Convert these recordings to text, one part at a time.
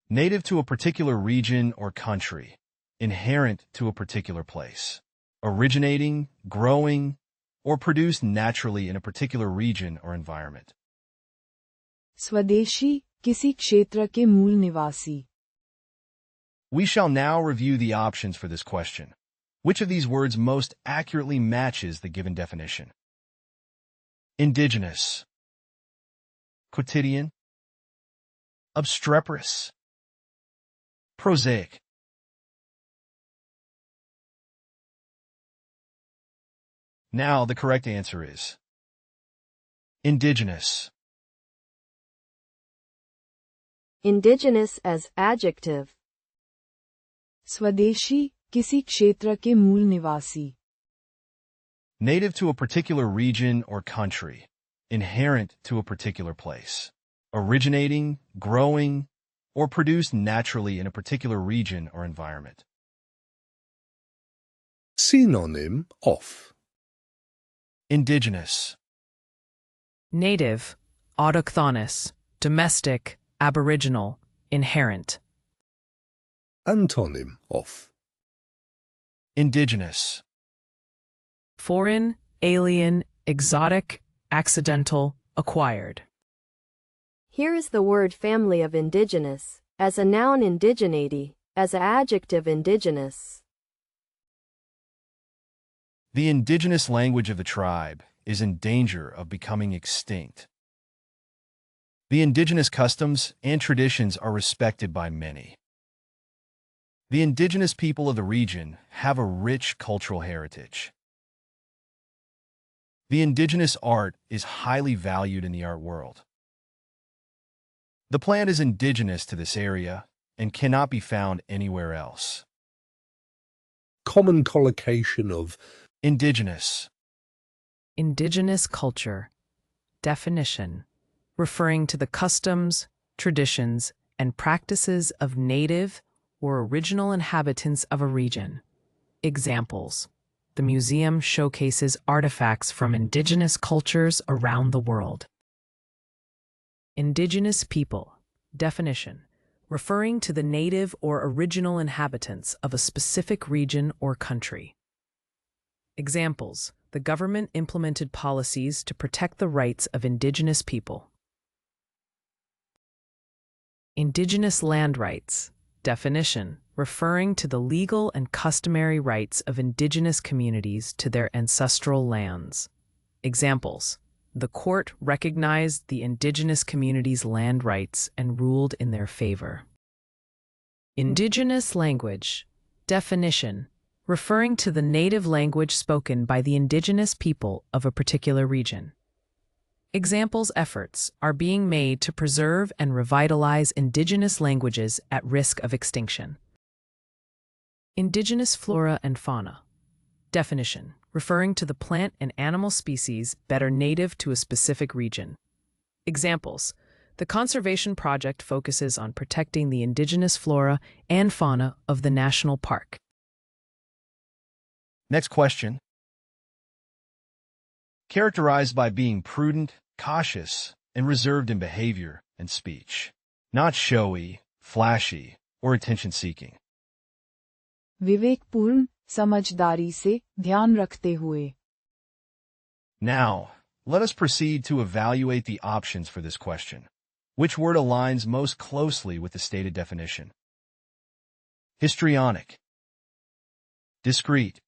Native to a particular region or country. Inherent to a particular place. Originating, growing, or produced naturally in a particular region or environment. स्वदेशी, किसी क्षेत्र के मूल निवासी. We shall now review the options for this question. Which of these words most accurately matches the given definition? Indigenous. Quotidian. Obstreperous. Prosaic. Now the correct answer is indigenous. Indigenous as adjective. स्वदेशी, किसी क्षेत्र के मूल निवासी. Native to a particular region or country. Inherent to a particular place. Originating, growing, or produced naturally in a particular region or environment. Synonym of Indigenous. Native, autochthonous, domestic, aboriginal, inherent. Antonym of Indigenous. Foreign, alien, exotic, accidental, acquired. Here is the word family of indigenous, as a noun indigeneity, as an adjective indigenous. The indigenous language of the tribe is in danger of becoming extinct. The indigenous customs and traditions are respected by many. The indigenous people of the region have a rich cultural heritage. The indigenous art is highly valued in the art world. The plant is indigenous to this area and cannot be found anywhere else. common collocation of Indigenous. Indigenous culture. Definition: referring to the customs, traditions, and practices of native or original inhabitants of a region. Examples: the museum showcases artifacts from indigenous cultures around the world. Indigenous people. Definition: referring to the native or original inhabitants of a specific region or country. Examples: the government implemented policies to protect the rights of indigenous people. Indigenous land rights. Definition: referring to the legal and customary rights of indigenous communities to their ancestral lands. Examples: the court recognized the indigenous community's land rights and ruled in their favor. Indigenous language. Definition: referring to the native language spoken by the indigenous people of a particular region. Examples: efforts are being made to preserve and revitalize indigenous languages at risk of extinction. Indigenous flora and fauna. Definition: referring to the plant and animal species that are native to a specific region. Examples: the conservation project focuses on protecting the indigenous flora and fauna of the national park. Next question. Characterized by being prudent, cautious, and reserved in behavior and speech. Not showy, flashy, or attention-seeking. विवेकपूर्ण, समझदारी से, ध्यान रखते हुए. Now, let us proceed to evaluate the options for this question. Which word aligns most closely with the stated definition? Histrionic. Discreet.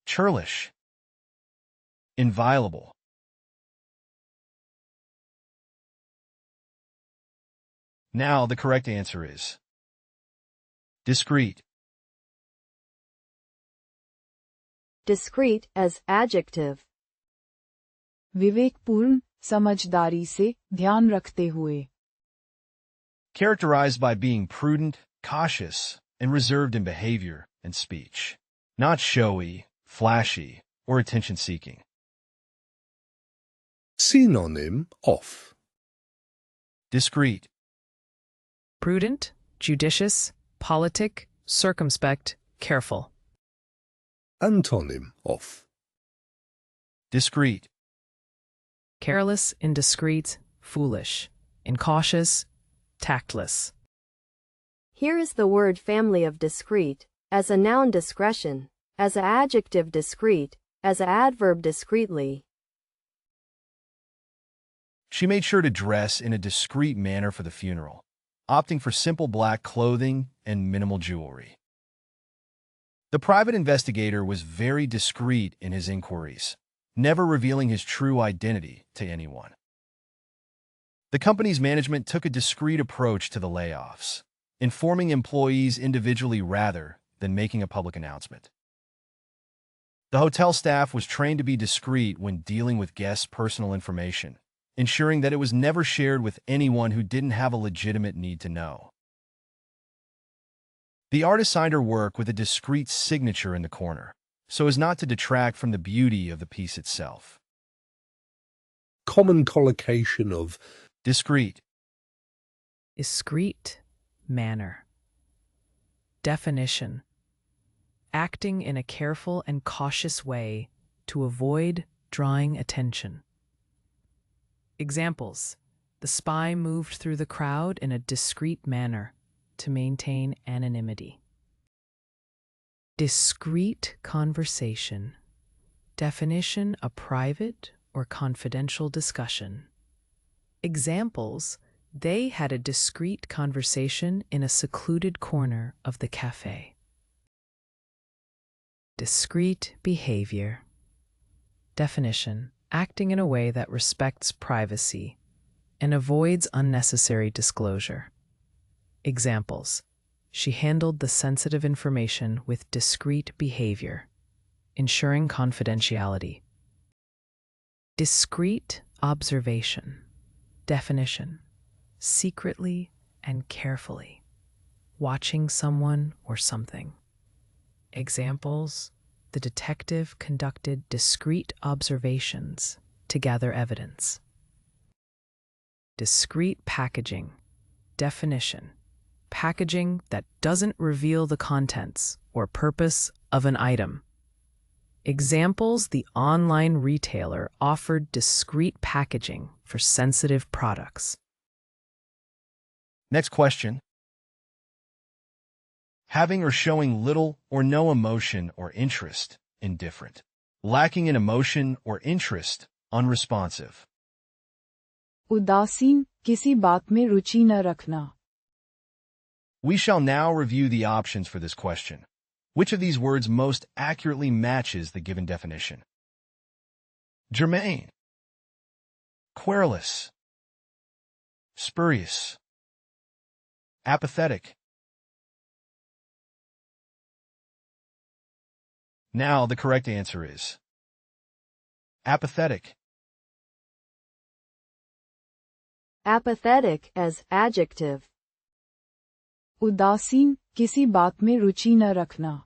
Churlish. Inviolable. Now the correct answer is discreet. Discreet as adjective. विवेकपूर्ण, समझदारी से, ध्यान रखते हुए. Characterized by being prudent, cautious, and reserved in behavior and speech. Not showy, flashy, or attention-seeking. synonym of Discreet. Prudent, judicious, politic, circumspect, careful. antonym of Discreet. Careless, indiscreet, foolish. Incautious, tactless. Here is the word family of discreet, as a noun discretion, as an adjective discreet, as an adverb discreetly. She made sure to dress in a discreet manner for the funeral, opting for simple black clothing and minimal jewelry. The private investigator was very discreet in his inquiries, never revealing his true identity to anyone. The company's management took a discreet approach to the layoffs, informing employees individually rather than making a public announcement. The hotel staff was trained to be discreet when dealing with guests' personal information, ensuring that it was never shared with anyone who didn't have a legitimate need to know. The artist signed her work with a discreet signature in the corner, so as not to detract from the beauty of the piece itself. Common collocation of Discreet. Discreet manner. Definition: acting in a careful and cautious way to avoid drawing attention. Examples: the spy moved through the crowd in a discreet manner to maintain anonymity. Discreet conversation. Definition: a private or confidential discussion. Examples: they had a discreet conversation in a secluded corner of the cafe. Discreet behavior. Definition: acting in a way that respects privacy and avoids unnecessary disclosure. Examples: she handled the sensitive information with discreet behavior, ensuring confidentiality. Discreet observation. Definition: secretly and carefully, watching someone or something. Examples: the detective conducted discreet observations to gather evidence. Discreet packaging. Definition: packaging that doesn't reveal the contents or purpose of an item. Examples: the online retailer offered discreet packaging for sensitive products. Next question. Having or showing little or no emotion or interest, indifferent. Lacking in emotion or interest, unresponsive. उदासीन, किसी बात में रुचि न रखना. We shall now review the options for this question. Which of these words most accurately matches the given definition? Germane. Querulous. Spurious. Apathetic. Now the correct answer is apathetic. Apathetic as adjective. उदासीन, किसी बात में रुचि न रखना.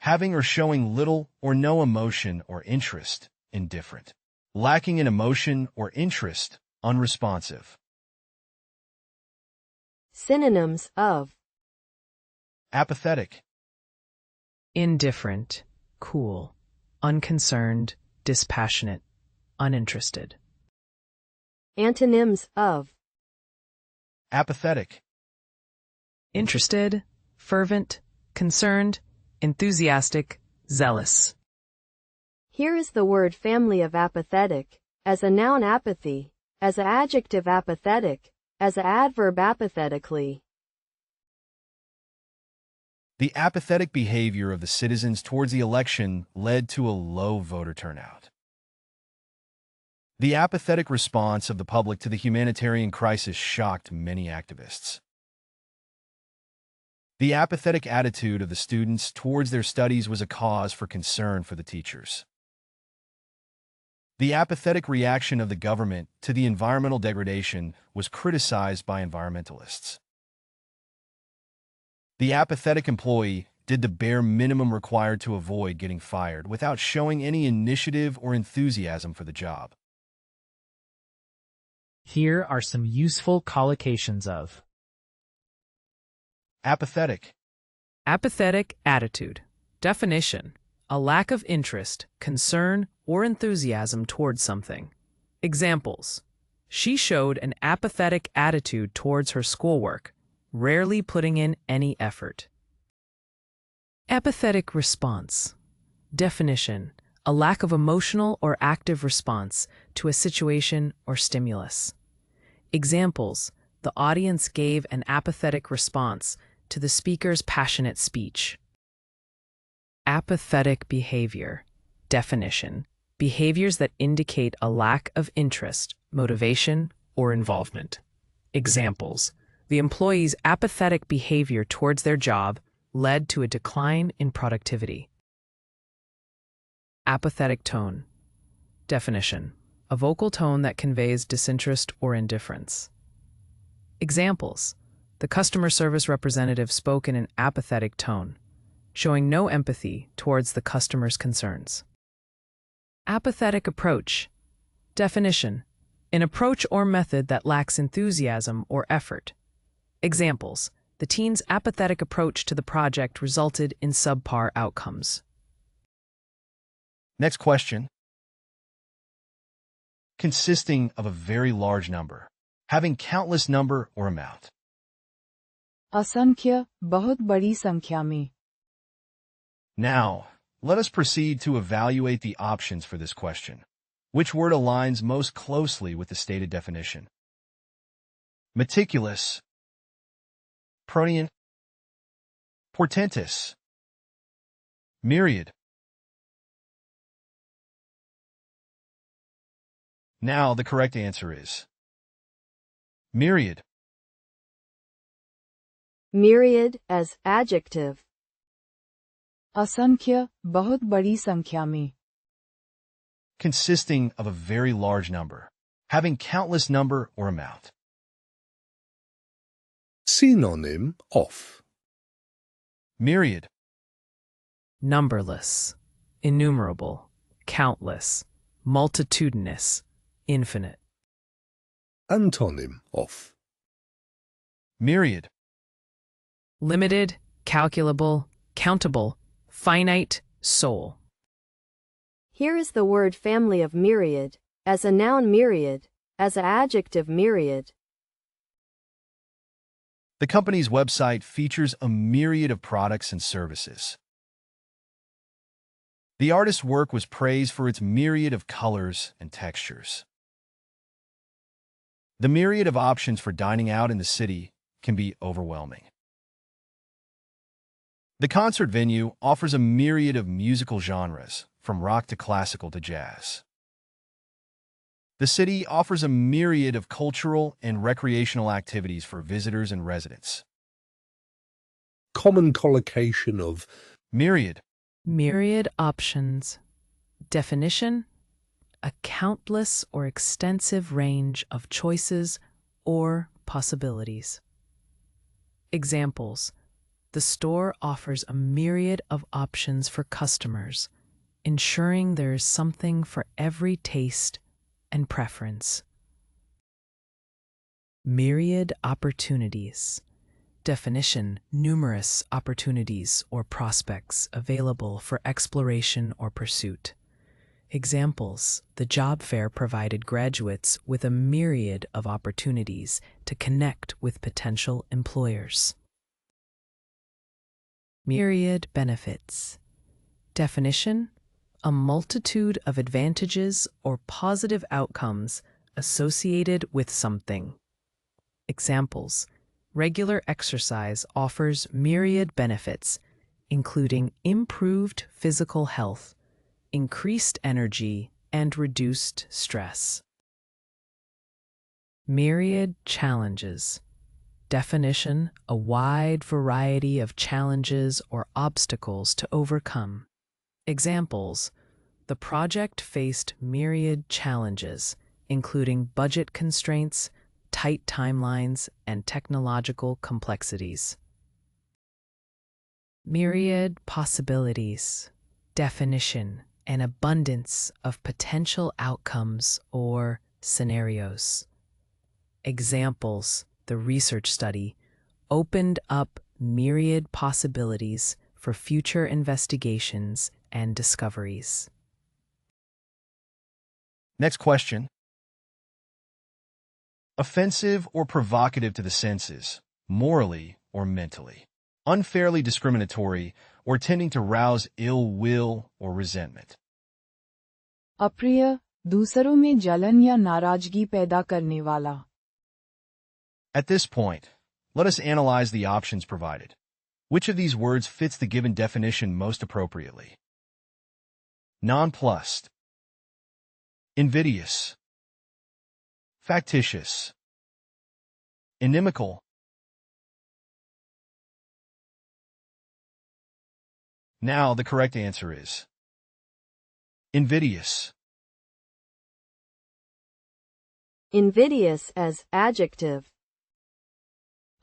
Having or showing little or no emotion or interest, indifferent. Lacking in emotion or interest, unresponsive. Synonyms of Apathetic. Indifferent, cool, unconcerned, dispassionate, uninterested. antonyms of Apathetic. Interested, fervent, concerned, enthusiastic, zealous. Here is the word family of apathetic, as a noun apathy, as an adjective apathetic, as an adverb apathetically. The apathetic behavior of the citizens towards the election led to a low voter turnout. The apathetic response of the public to the humanitarian crisis shocked many activists. The apathetic attitude of the students towards their studies was a cause for concern for the teachers. The apathetic reaction of the government to the environmental degradation was criticized by environmentalists. The apathetic employee did the bare minimum required to avoid getting fired without showing any initiative or enthusiasm for the job. Here are some useful collocations of Apathetic. Apathetic attitude. Definition: a lack of interest, concern, or enthusiasm towards something. Examples: she showed an apathetic attitude towards her schoolwork, rarely putting in any effort. Apathetic response. Definition: a lack of emotional or active response to a situation or stimulus. Examples: the audience gave an apathetic response to the speaker's passionate speech. Apathetic behavior. Definition: behaviors that indicate a lack of interest, motivation, or involvement. Examples: the employee's apathetic behavior towards their job led to a decline in productivity. Apathetic tone. Definition: a vocal tone that conveys disinterest or indifference. Examples: the customer service representative spoke in an apathetic tone, showing no empathy towards the customer's concerns. Apathetic approach. Definition: an approach or method that lacks enthusiasm or effort. Examples: the team's apathetic approach to the project resulted in subpar outcomes. Next question. Consisting of a very large number, having countless number or amount. असंख्य, बहुत बड़ी संख्या में. Now, let us proceed to evaluate the options for this question. Which word aligns most closely with the stated definition? Meticulous, protean, portentous, myriad. Now the correct answer is myriad. Myriad as adjective. असंख्य, बहुत बड़ी संख्या में. Consisting of a very large number, having countless number or amount. Synonym of Myriad. Numberless, innumerable, countless, multitudinous, infinite. Antonym of Myriad. Limited, calculable, countable, finite, sole. Here is the word family of myriad, as a noun myriad, as an adjective myriad. The company's website features a myriad of products and services. The artist's work was praised for its myriad of colors and textures. The myriad of options for dining out in the city can be overwhelming. The concert venue offers a myriad of musical genres, from rock to classical to jazz. The city offers a myriad of cultural and recreational activities for visitors and residents. common collocation of Myriad. Myriad options. Definition: a countless or extensive range of choices or possibilities. Examples: the store offers a myriad of options for customers, ensuring there is something for every taste and preference. Myriad opportunities. Definition: numerous opportunities or prospects available for exploration or pursuit. Examples: the job fair provided graduates with a myriad of opportunities to connect with potential employers. Myriad benefits. Definition: a multitude of advantages or positive outcomes associated with something. Examples: regular exercise offers myriad benefits, including improved physical health, increased energy, and reduced stress. Myriad challenges. Definition: a wide variety of challenges or obstacles to overcome. Examples: the project faced myriad challenges, including budget constraints, tight timelines, and technological complexities. Myriad possibilities. Definition: an abundance of potential outcomes or scenarios. Examples: the research study opened up myriad possibilities for future investigations and discoveries. Next question. Offensive or provocative to the senses, morally or mentally. Unfairly discriminatory or tending to rouse ill will or resentment. अप्रिय, दूसरों में जलन या नाराजगी पैदा करने वाला. At this point, let us analyze the options provided. Which of these words fits the given definition most appropriately? Nonplussed, invidious, factitious, inimical. Now the correct answer is invidious. Invidious as adjective.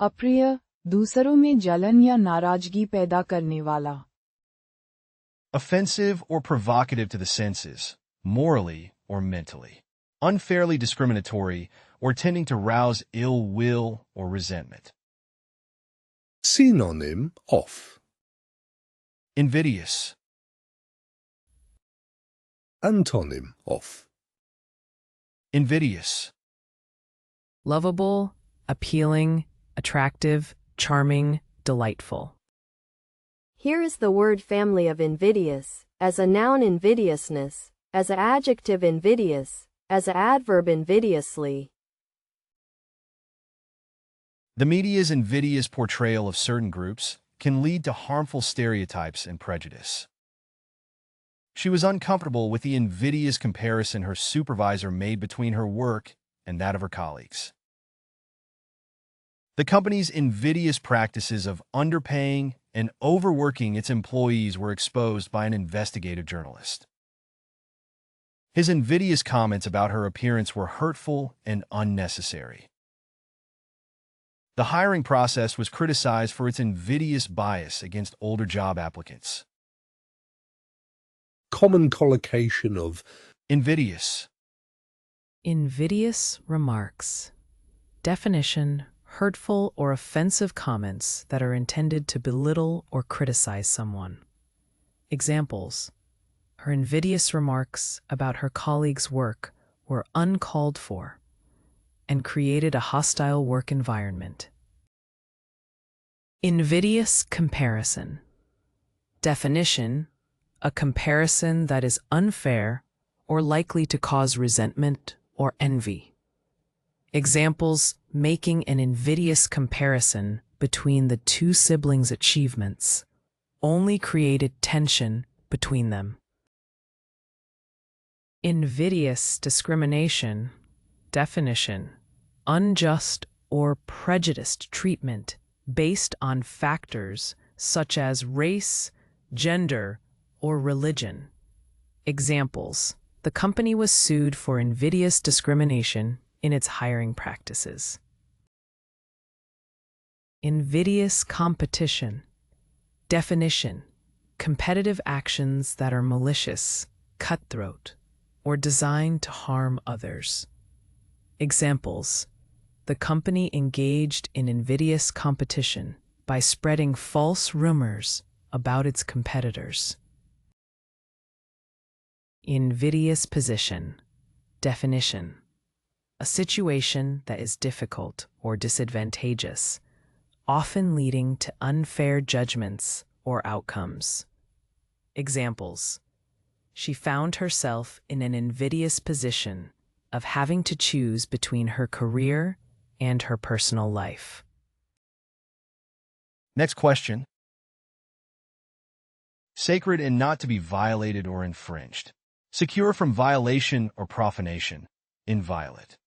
अप्रिय, दूसरों में जलन या नाराजगी पैदा करने वाला. Offensive or provocative to the senses, morally or mentally. Unfairly discriminatory or tending to rouse ill will or resentment. Synonym of. Invidious. Antonym of. Invidious. Lovable, appealing, attractive, charming, delightful. Here is the word family of invidious, as a noun invidiousness, as an adjective invidious, as an adverb invidiously. The media's invidious portrayal of certain groups can lead to harmful stereotypes and prejudice. She was uncomfortable with the invidious comparison her supervisor made between her work and that of her colleagues. The company's invidious practices of underpaying and overworking its employees were exposed by an investigative journalist. His invidious comments about her appearance were hurtful and unnecessary. The hiring process was criticized for its invidious bias against older job applicants. Common collocation of Invidious. Invidious remarks. Definition: hurtful or offensive comments that are intended to belittle or criticize someone. Examples: her invidious remarks about her colleagues' work were uncalled for and created a hostile work environment. Invidious comparison. Definition: a comparison that is unfair or likely to cause resentment or envy. Examples: making an invidious comparison between the two siblings' achievements only created tension between them. Invidious discrimination. Definition: unjust or prejudiced treatment based on factors such as race, gender, or religion. Examples: the company was sued for invidious discrimination in its hiring practices. Invidious competition. Definition: competitive actions that are malicious, cutthroat, or designed to harm others. Examples: the company engaged in invidious competition by spreading false rumors about its competitors. Invidious position. Definition: a situation that is difficult or disadvantageous, often leading to unfair judgments or outcomes. Examples: she found herself in an invidious position of having to choose between her career and her personal life. Next question. Sacred and not to be violated or infringed. Secure from violation or profanation. Inviolate.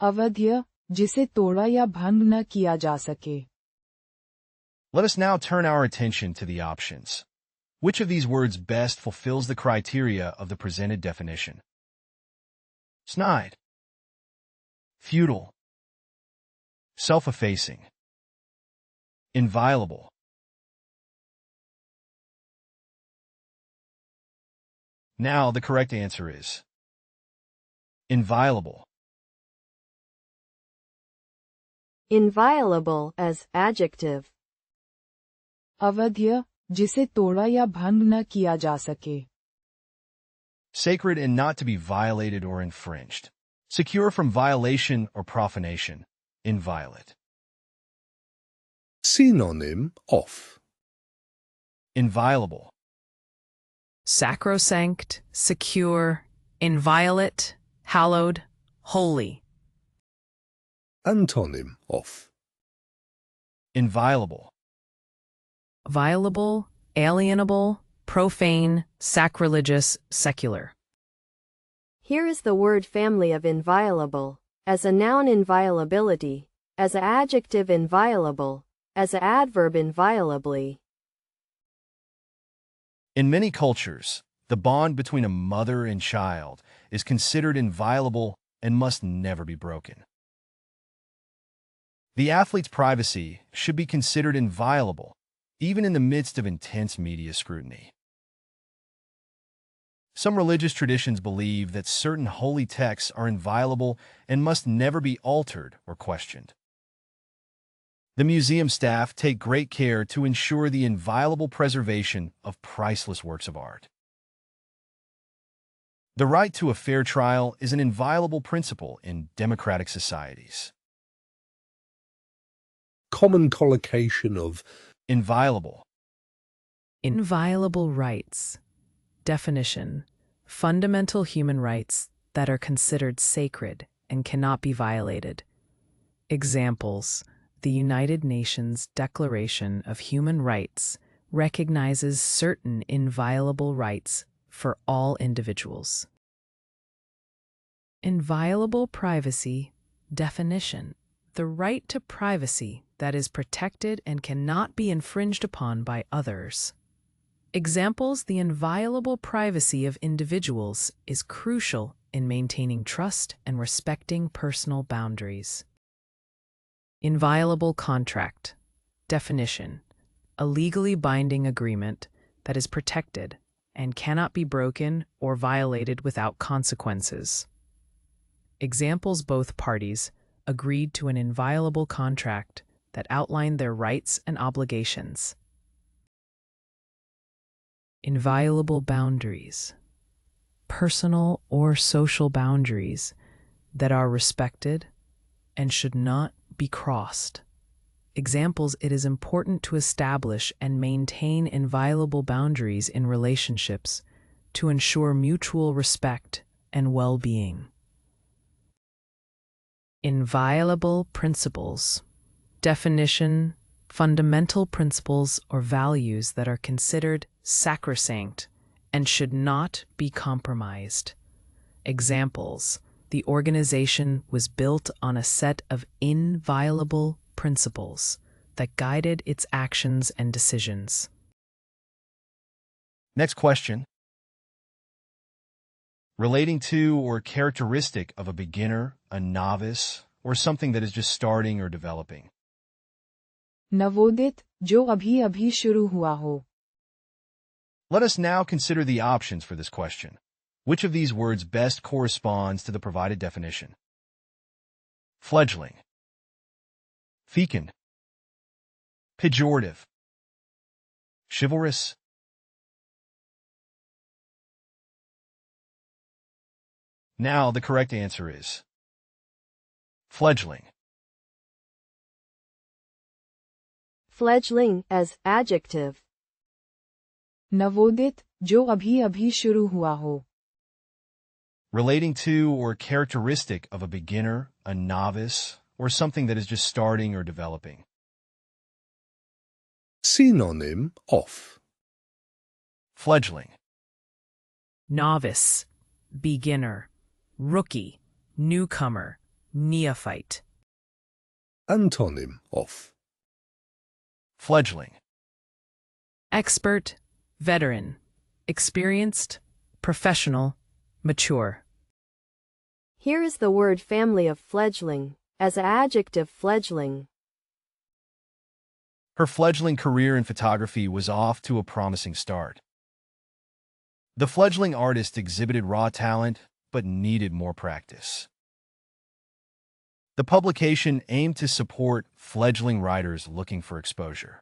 अवध्य, जिसे तोड़ा या भंग न किया जा सके. Let us now turn our attention to the options. Which of these words best fulfills the criteria of the presented definition? Snide, futile, self-effacing, inviolable. Now the correct answer is inviolable. Inviolable as adjective. अवध्य, जिसे तोड़ा या भंग न किया जा सके. Sacred and not to be violated or infringed. Secure from violation or profanation. Inviolate. Synonym of. Inviolable. Sacrosanct, secure, inviolate, hallowed, holy. Antonym of. Inviolable. Violable, alienable, profane, sacrilegious, secular. Here is the word family of inviolable, as a noun inviolability, as a adjective inviolable, as a adverb inviolably. In many cultures, the bond between a mother and child is considered inviolable and must never be broken. The athlete's privacy should be considered inviolable, even in the midst of intense media scrutiny. Some religious traditions believe that certain holy texts are inviolable and must never be altered or questioned. The museum staff take great care to ensure the inviolable preservation of priceless works of art. The right to a fair trial is an inviolable principle in democratic societies. Common collocation of. Inviolable. Inviolable rights. Definition: fundamental human rights that are considered sacred and cannot be violated. Examples: the United Nations Declaration of Human Rights recognizes certain inviolable rights for all individuals. Inviolable privacy. Definition: the right to privacy that is protected and cannot be infringed upon by others. Examples: the inviolable privacy of individuals is crucial in maintaining trust and respecting personal boundaries. Inviolable contract. Definition: a legally binding agreement that is protected and cannot be broken or violated without consequences. Examples: both parties agreed to an inviolable contract that outlined their rights and obligations. Inviolable boundaries. Personal or social boundaries that are respected and should not be crossed. Examples: it is important to establish and maintain inviolable boundaries in relationships to ensure mutual respect and well-being. Inviolable principles. Definition: fundamental principles or values that are considered sacrosanct and should not be compromised. Examples: the organization was built on a set of inviolable principles that guided its actions and decisions. Next question. Relating to or characteristic of a beginner, a novice, or something that is just starting or developing. नवोदित जो अभी अभी शुरू हुआ हो. Let us now consider the options for this question. Which of these words best corresponds to the provided definition? Fledgling. Fecund. Pejorative. Chivalrous. Now the correct answer is fledgling. Fledgling as adjective. नवोदित जो अभी अभी शुरू हुआ हो. Relating to or characteristic of a beginner, a novice, or something that is just starting or developing. Synonym of. Fledgling. Novice, beginner, rookie, newcomer, neophyte. Antonym of. Fledgling. Expert, veteran, experienced, professional, mature. Here is the word family of fledgling, as a adjective fledgling. Her fledgling career in photography was off to a promising start. The fledgling artist exhibited raw talent, but needed more practice. The publication aimed to support fledgling writers looking for exposure.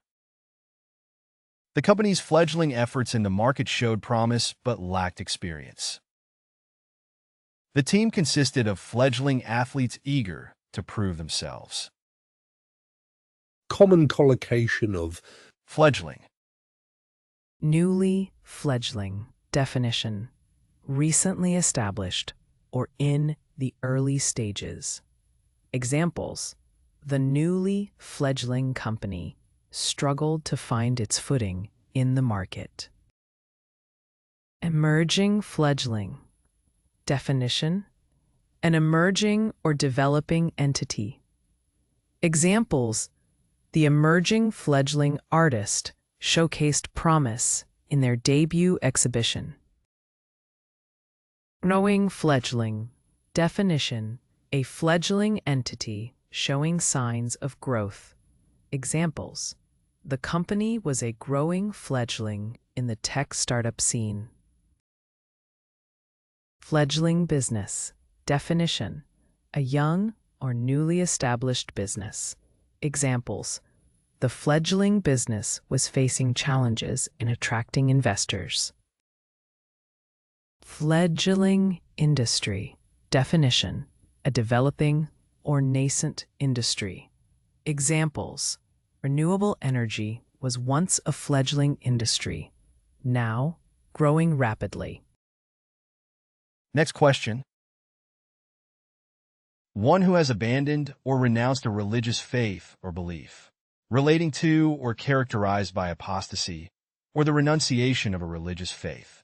The company's fledgling efforts in the market showed promise, but lacked experience. The team consisted of fledgling athletes eager to prove themselves. common collocation of fledgling. Newly fledgling. Definition: recently established or in the early stages. Examples: the newly fledgling company struggled to find its footing in the market. Emerging fledgling. Definition: an emerging or developing entity. Examples: the emerging fledgling artist showcased promise in their debut exhibition. Growing fledgling. Definition: a fledgling entity showing signs of growth. Examples: the company was a growing fledgling in the tech startup scene. Fledgling business. Definition: a young or newly established business. Examples: the fledgling business was facing challenges in attracting investors. Fledgling industry. Definition: a developing or nascent industry. Examples: renewable energy was once a fledgling industry, now growing rapidly. Next question. One who has abandoned or renounced a religious faith or belief, relating to or characterized by apostasy, or the renunciation of a religious faith.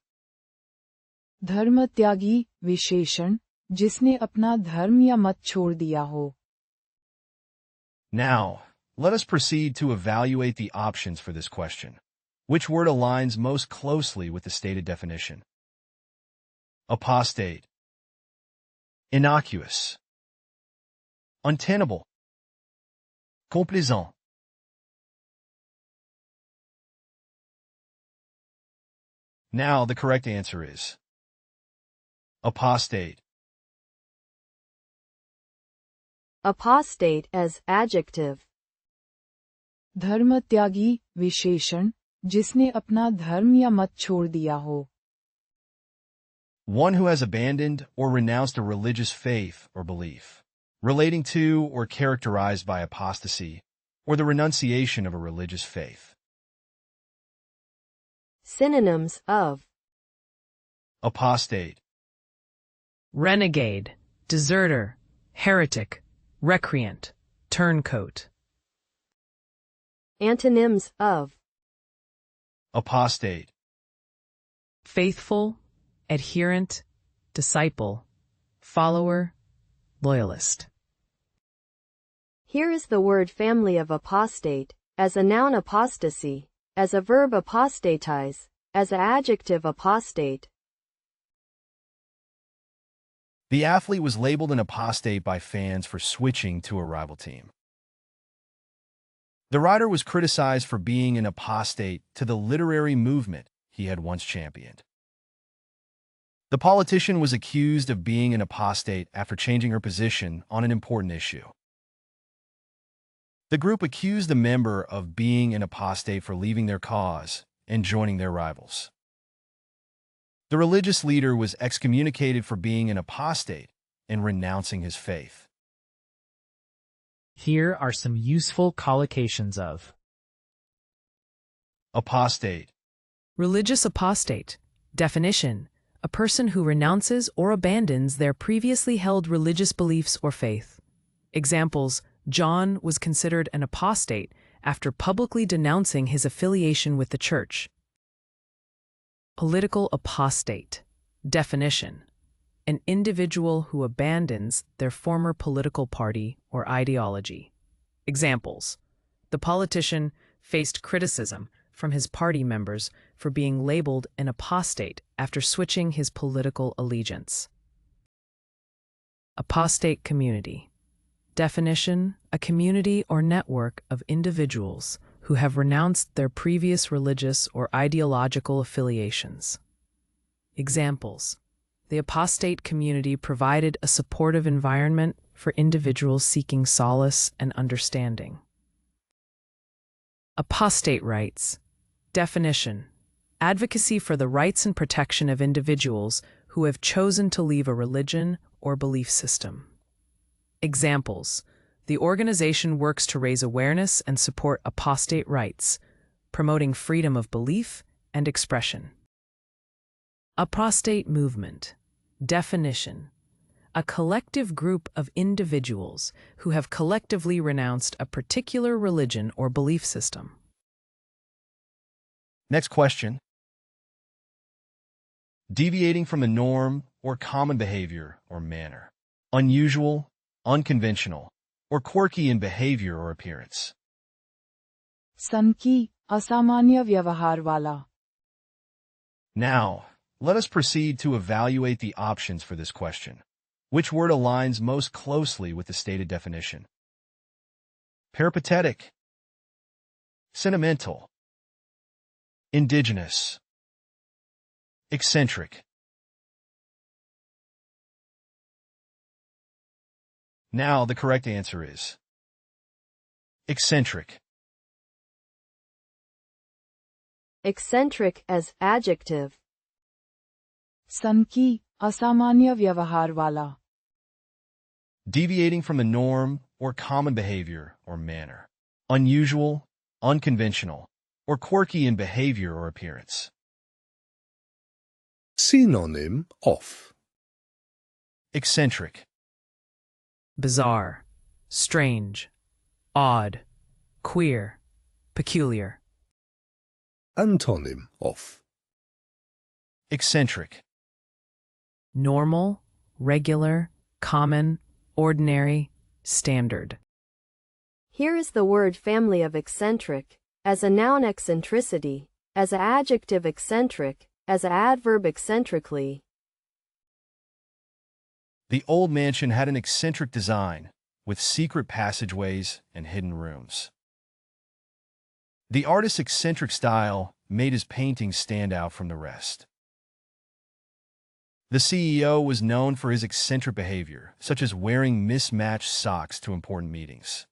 धर्म त्यागी विशेषण जिसने अपना धर्म या मत छोड़ दिया हो. Now, let us proceed to evaluate the options for this question. Which word aligns most closely with the stated definition? Apostate. Innocuous. Untenable. Complaisant. Now, the correct answer is apostate. Apostate as adjective. धर्म त्यागी विशेषण जिसने अपना धर्म या मत छोड़ दिया हो. One who has abandoned or renounced a religious faith or belief, relating to or characterized by apostasy, or the renunciation of a religious faith. Synonyms of Apostate. Renegade, deserter, heretic, recreant, turncoat. Antonyms of Apostate. Faithful, adherent, disciple, follower, loyalist. Here is the word family of apostate, as a noun apostasy, as a verb apostatize, as an adjective apostate. The athlete was labeled an apostate by fans for switching to a rival team. The writer was criticized for being an apostate to the literary movement he had once championed. The politician was accused of being an apostate after changing her position on an important issue. The group accused a member of being an apostate for leaving their cause and joining their rivals. The religious leader was excommunicated for being an apostate and renouncing his faith. Here are some useful collocations of Apostate. Religious apostate. Definition: a person who renounces or abandons their previously held religious beliefs or faith. Examples: John was considered an apostate after publicly denouncing his affiliation with the church. Political apostate. Definition: an individual who abandons their former political party or ideology. Examples: the politician faced criticism from his party members for being labeled an apostate after switching his political allegiance. Apostate community. Definition: a community or network of individuals who have renounced their previous religious or ideological affiliations. Examples: the apostate community provided a supportive environment for individuals seeking solace and understanding. Apostate rights. Definition: advocacy for the rights and protection of individuals who have chosen to leave a religion or belief system. Examples: The organization works to raise awareness and support apostate rights, promoting freedom of belief and expression. Apostate movement. Definition: a collective group of individuals who have collectively renounced a particular religion or belief system. Next question. Deviating from the norm or common behavior or manner. Unusual, unconventional, or quirky in behavior or appearance. सनकी, असामान्य व्यवहार वाला. Now, let us proceed to evaluate the options for this question. Which word aligns most closely with the stated definition? Peripatetic, sentimental, indigenous, eccentric. Now the correct answer is eccentric. Eccentric as adjective. सनकी, असामान्य व्यवहार वाला. Deviating from the norm or common behavior or manner. Unusual, unconventional, or quirky in behavior or appearance. Synonym of. Eccentric. Bizarre, strange, odd, queer, peculiar. Antonym of. Eccentric. Normal, regular, common, ordinary, standard. Here is the word family of eccentric. As a noun, eccentricity. As an adjective, eccentric. As an adverb, eccentrically. The old mansion had an eccentric design, with secret passageways and hidden rooms. The artist's eccentric style made his paintings stand out from the rest. The CEO was known for his eccentric behavior, such as wearing mismatched socks to important meetings.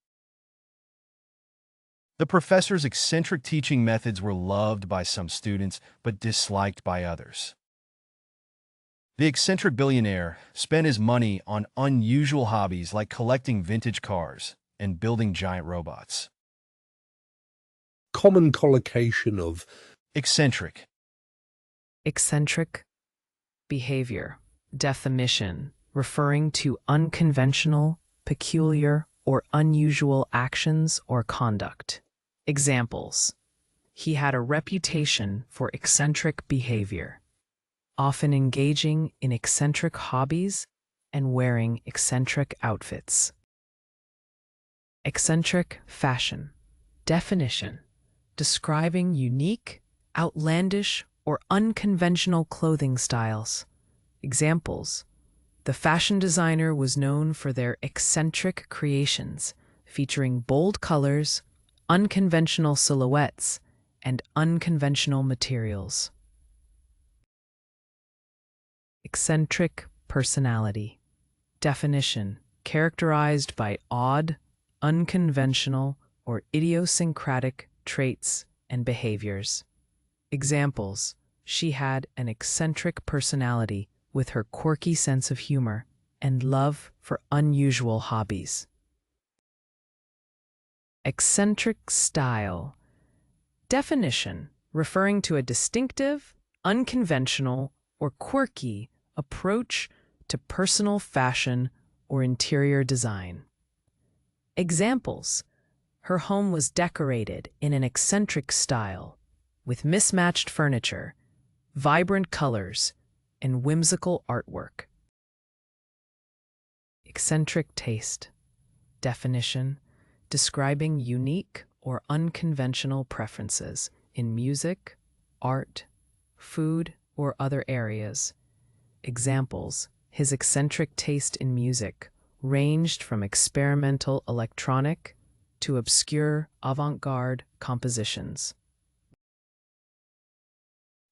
The professor's eccentric teaching methods were loved by some students but disliked by others. The eccentric billionaire spent his money on unusual hobbies like collecting vintage cars and building giant robots. Common collocation of. Eccentric. Eccentric behavior. Definition: referring to unconventional, peculiar, or unusual actions or conduct. Examples: he had a reputation for eccentric behavior, often engaging in eccentric hobbies and wearing eccentric outfits. Eccentric fashion. Definition: describing unique, outlandish, or unconventional clothing styles. Examples: the fashion designer was known for their eccentric creations, featuring bold colors, unconventional silhouettes, and unconventional materials. Eccentric personality. Definition: characterized by odd, unconventional, or idiosyncratic traits and behaviors. Examples: she had an eccentric personality with her quirky sense of humor and love for unusual hobbies. Eccentric style. Definition: referring to a distinctive, unconventional, or quirky approach to personal fashion or interior design. Examples: her home was decorated in an eccentric style, with mismatched furniture, vibrant colors, and whimsical artwork. Eccentric taste. Definition: describing unique or unconventional preferences in music, art, food, or other areas. Examples: his eccentric taste in music ranged from experimental electronic to obscure avant-garde compositions.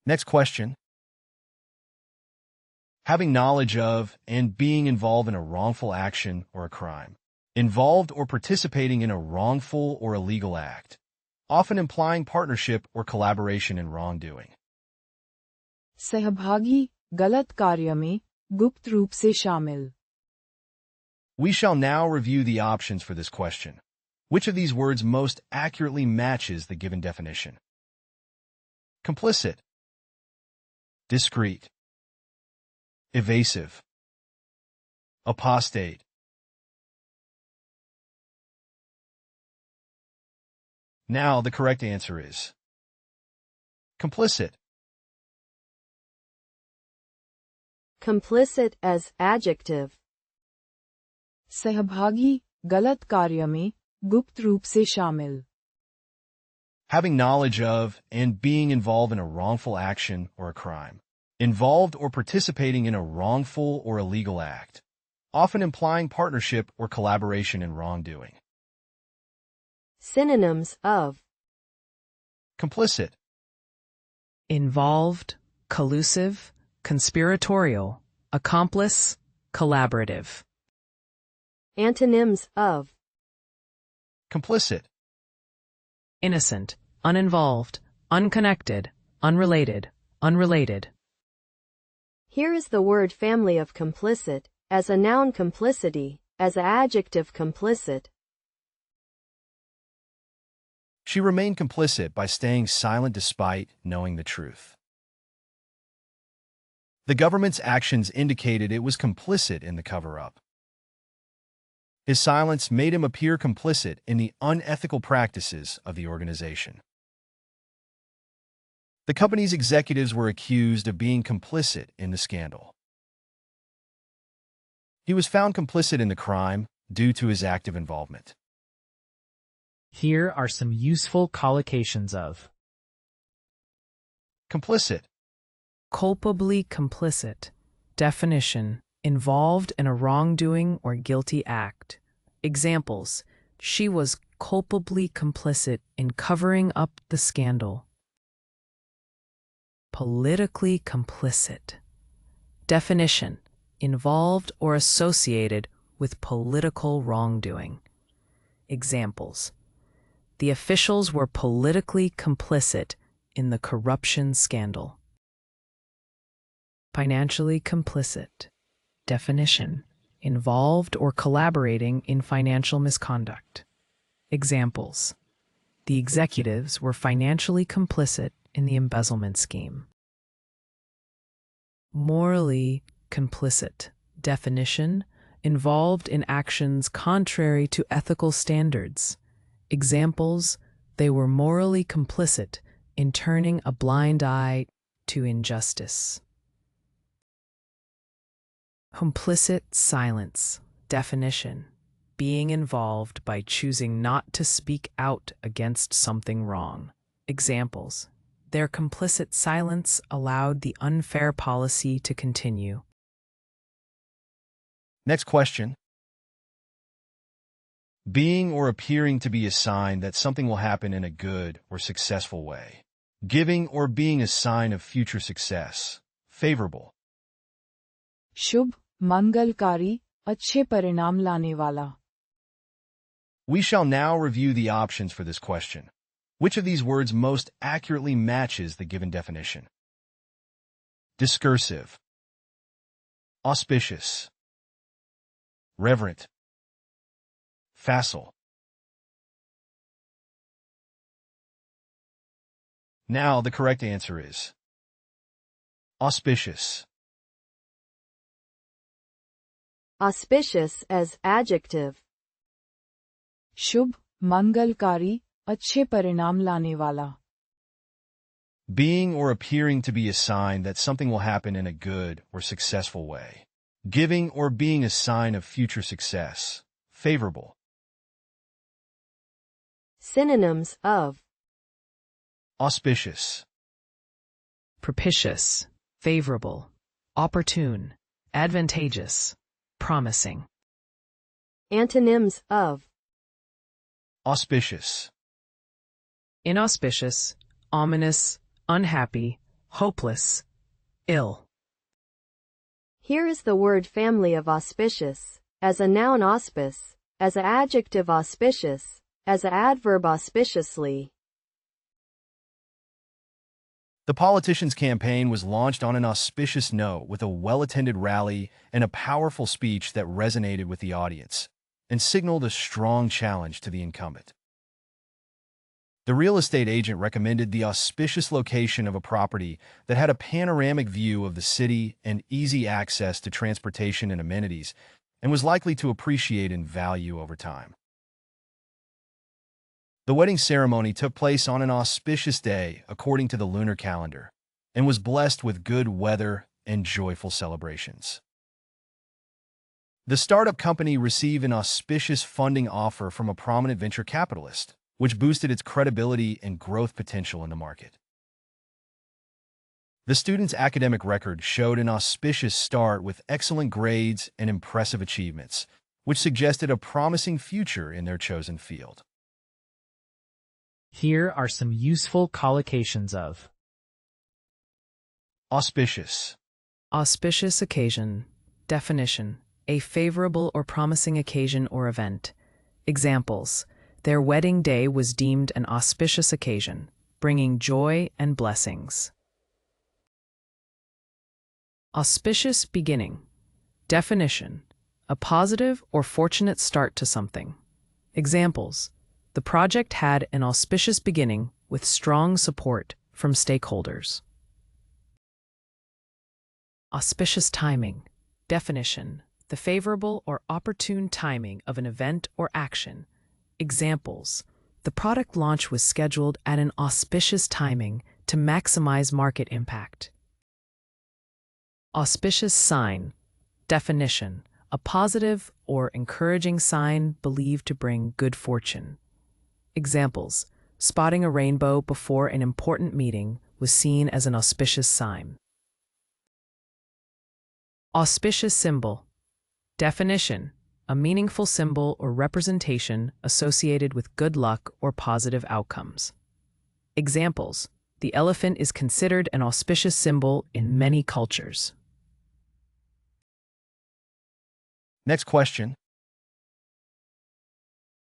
Next question. Having knowledge of and being involved in a wrongful action or a crime. Involved or participating in a wrongful or illegal act, often implying partnership or collaboration in wrongdoing. सहभागी, गलत कार्य में, गुप्त रूप से शामिल. We shall now review the options for this question. Which of these words most accurately matches the given definition? Complicit, discreet, evasive, apostate. Now the correct answer is complicit. Complicit as adjective. सहभागी गलत कार्य में गुप्त रूप से शामिल. Having knowledge of and being involved in a wrongful action or a crime. Involved or participating in a wrongful or illegal act, often implying partnership or collaboration in wrongdoing. Synonyms of Complicit, Involved, collusive, conspiratorial, accomplice, collaborative. Antonyms of complicit, Innocent, uninvolved, unconnected, unrelated, unrelated. Here is the word family of complicit, as a noun complicity, as an adjective complicit. She remained complicit by staying silent despite knowing the truth. The government's actions indicated it was complicit in the cover-up. His silence made him appear complicit in the unethical practices of the organization. The company's executives were accused of being complicit in the scandal. He was found complicit in the crime due to his active involvement. Here are some useful collocations of Complicit, Culpably complicit. Definition: involved in a wrongdoing or guilty act. Examples: she was culpably complicit in covering up the scandal. Politically complicit. Definition: involved or associated with political wrongdoing. Examples: the officials were politically complicit in the corruption scandal. Financially complicit. Definition: involved or collaborating in financial misconduct. Examples: the executives were financially complicit in the embezzlement scheme. Morally complicit. Definition: involved in actions contrary to ethical standards. Examples: they were morally complicit in turning a blind eye to injustice. Complicit silence. Definition: being involved by choosing not to speak out against something wrong. Examples: their complicit silence allowed the unfair policy to continue. Next question. Being or appearing to be a sign that something will happen in a good or successful way. Giving or being a sign of future success. Favorable. शुभ, मंगलकारी, अच्छे परिणाम लाने वाला. We shall now review the options for this question. Which of these words most accurately matches the given definition? Discursive, auspicious, reverent, facile. Now the correct answer is auspicious. Auspicious as adjective. शुभ, मंगलकारी, अच्छे परिणाम लाने वाला. Being or appearing to be a sign that something will happen in a good or successful way. Giving or being a sign of future success. Favorable. Synonyms of Auspicious, Propitious, favorable, opportune, advantageous, promising. Antonyms of auspicious, Inauspicious, ominous, unhappy, hopeless, ill. Here is the word family of auspicious, as a noun auspice, as an adjective auspicious, as an adverb auspiciously. The politician's campaign was launched on an auspicious note with a well-attended rally and a powerful speech that resonated with the audience and signaled a strong challenge to the incumbent. The real estate agent recommended the auspicious location of a property that had a panoramic view of the city and easy access to transportation and amenities, and was likely to appreciate in value over time. The wedding ceremony took place on an auspicious day according to the lunar calendar, and was blessed with good weather and joyful celebrations. The startup company received an auspicious funding offer from a prominent venture capitalist, which boosted its credibility and growth potential in the market. The student's academic record showed an auspicious start with excellent grades and impressive achievements, which suggested a promising future in their chosen field. Here are some useful collocations of Auspicious. Auspicious occasion. Definition: a favorable or promising occasion or event. Examples: their wedding day was deemed an auspicious occasion, bringing joy and blessings. Auspicious beginning. Definition: a positive or fortunate start to something. Examples: the project had an auspicious beginning with strong support from stakeholders. Auspicious timing. Definition: the favorable or opportune timing of an event or action. Examples: the product launch was scheduled at an auspicious timing to maximize market impact. Auspicious sign. Definition: a positive or encouraging sign believed to bring good fortune. Examples: spotting a rainbow before an important meeting was seen as an auspicious sign. Auspicious symbol. Definition: a meaningful symbol or representation associated with good luck or positive outcomes. Examples: the elephant is considered an auspicious symbol in many cultures. Next question.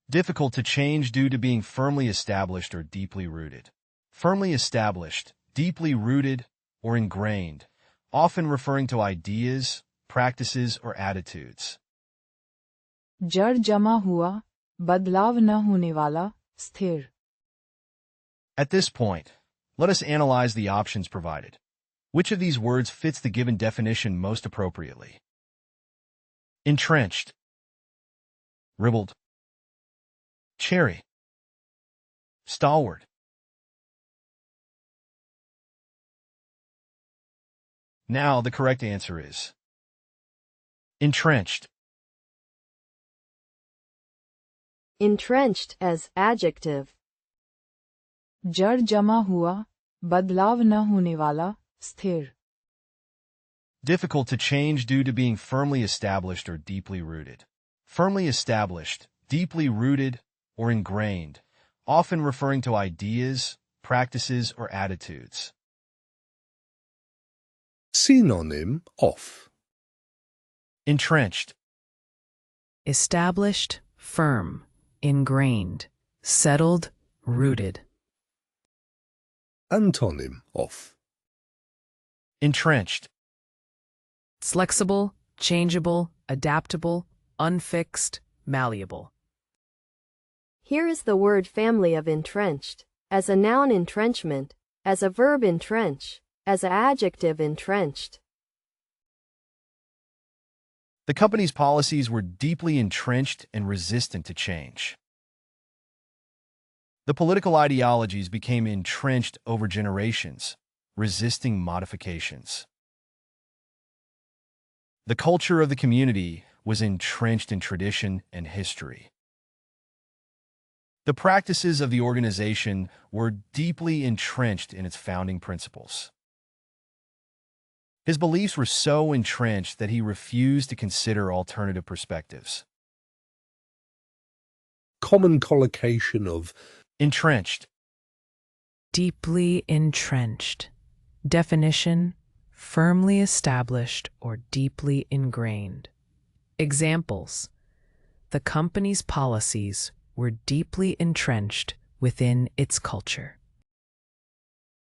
Difficult to change due to being firmly established or deeply rooted. Firmly established, deeply rooted, or ingrained, often referring to ideas, practices, or attitudes. जड़ जमा हुआ, बदलाव न होने वाला, स्थिर. At this point, let us analyze the options provided. Which of these words fits the given definition most appropriately? Entrenched, ribald, cherry, stalwart. Now the correct answer is entrenched. Entrenched as adjective. जड़ जमा हुआ, बदलाव न होने वाला, स्थिर. Difficult to change due to being firmly established or deeply rooted. Firmly established, deeply rooted, or ingrained, often referring to ideas, practices, or attitudes. Synonym of Entrenched. Established, firm, ingrained, settled, rooted. Antonym of Entrenched. Flexible, changeable, adaptable, unfixed, malleable. Here is the word family of entrenched. As a noun, entrenchment. As a verb, entrench. As an adjective, entrenched. The company's policies were deeply entrenched and resistant to change. The political ideologies became entrenched over generations, resisting modifications. The culture of the community was entrenched in tradition and history. The practices of the organization were deeply entrenched in its founding principles. His beliefs were so entrenched that he refused to consider alternative perspectives. common collocation of Entrenched. Deeply entrenched. Definition: firmly established or deeply ingrained. Examples: the company's policies were deeply entrenched within its culture.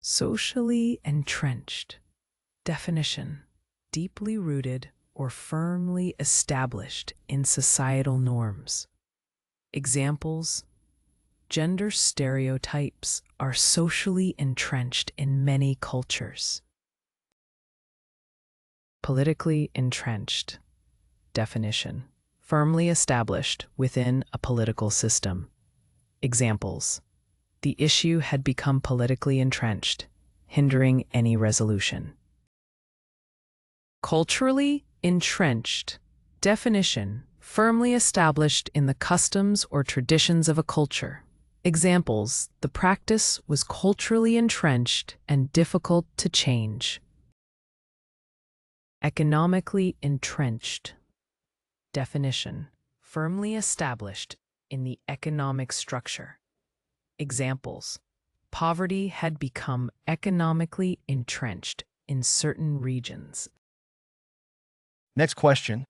Socially entrenched. Definition: deeply rooted or firmly established in societal norms. Examples: gender stereotypes are socially entrenched in many cultures. Politically entrenched. Definition: firmly established within a political system. Examples: the issue had become politically entrenched, hindering any resolution. Culturally entrenched. Definition: firmly established in the customs or traditions of a culture. Examples: the practice was culturally entrenched and difficult to change. Economically entrenched. Definition: firmly established in the economic structure. Examples: poverty had become economically entrenched in certain regions. Next question.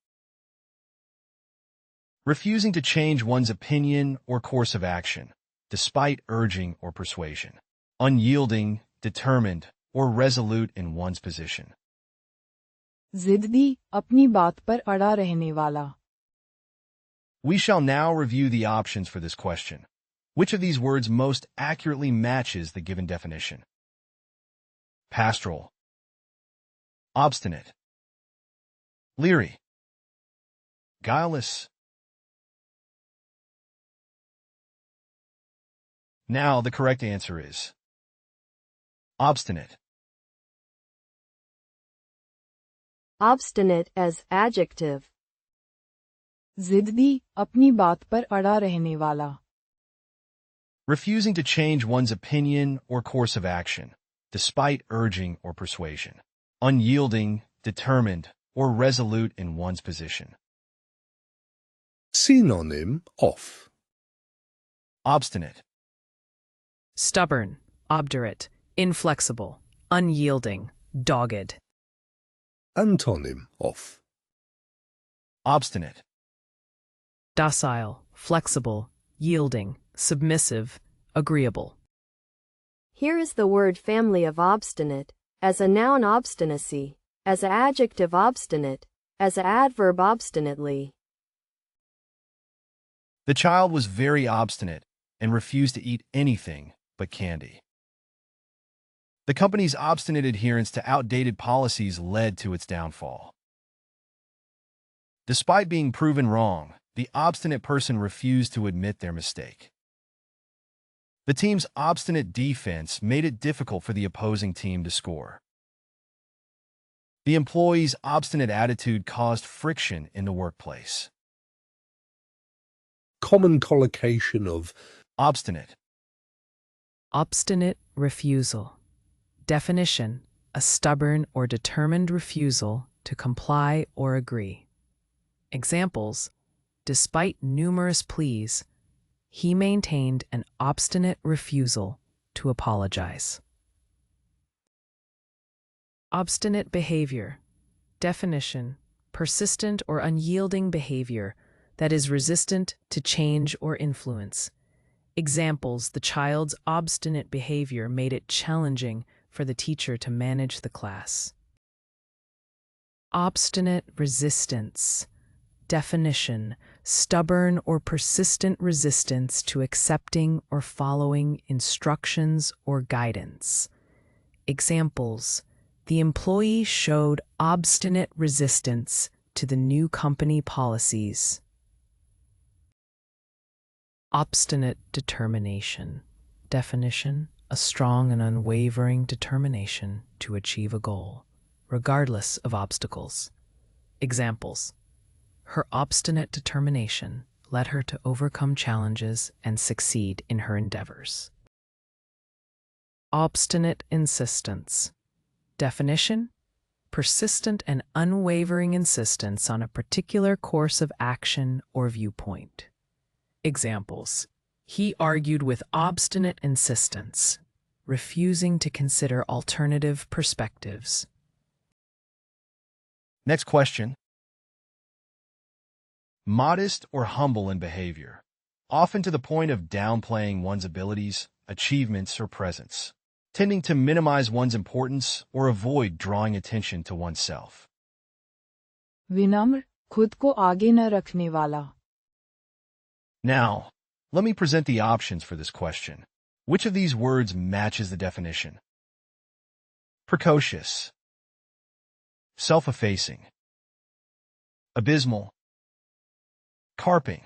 Refusing to change one's opinion or course of action, despite urging or persuasion. Unyielding, determined, or resolute in one's position. जिद्दी, अपनी बात पर अड़ा रहने वाला. We shall now review the options for this question. Which of these words most accurately matches the given definition? Pastoral, obstinate, leery, guileless. Now the correct answer is obstinate. Obstinate as adjective. जिद्दी, अपनी बात पर अड़ा रहने वाला. Refusing to change one's opinion or course of action, despite urging or persuasion. Unyielding, determined, or resolute in one's position. Synonym of. Obstinate, Stubborn, obdurate, inflexible, unyielding, dogged. Antonym of. obstinate, Docile, flexible, yielding, submissive, agreeable. Here is the word family of obstinate, as a noun obstinacy, as a adjective obstinate, as a adverb obstinately. The child was very obstinate and refused to eat anything but candy. The company's obstinate adherence to outdated policies led to its downfall. Despite being proven wrong, the obstinate person refused to admit their mistake. The team's obstinate defense made it difficult for the opposing team to score. The employee's obstinate attitude caused friction in the workplace. Common collocation of Obstinate, Obstinate refusal. Definition: a stubborn or determined refusal to comply or agree. Examples: despite numerous pleas, he maintained an obstinate refusal to apologize. Obstinate behavior. Definition: persistent or unyielding behavior that is resistant to change or influence. Examples: the child's obstinate behavior made it challenging for the teacher to manage the class. Obstinate resistance. Definition: stubborn or persistent resistance to accepting or following instructions or guidance. Examples: the employee showed obstinate resistance to the new company policies. Obstinate determination. Definition: a strong and unwavering determination to achieve a goal, regardless of obstacles. Examples: her obstinate determination led her to overcome challenges and succeed in her endeavors. Obstinate insistence. Definition: persistent and unwavering insistence on a particular course of action or viewpoint. Examples: he argued with obstinate insistence, refusing to consider alternative perspectives. Next question. Modest or humble in behavior, often to the point of downplaying one's abilities, achievements, or presence. tending to minimize one's importance or avoid drawing attention to oneself. विनम्र, खुद को आगे न रखने वाला. Now, let me present the options for this question. Which of these words matches the definition? Precocious, self-effacing, abysmal, carping.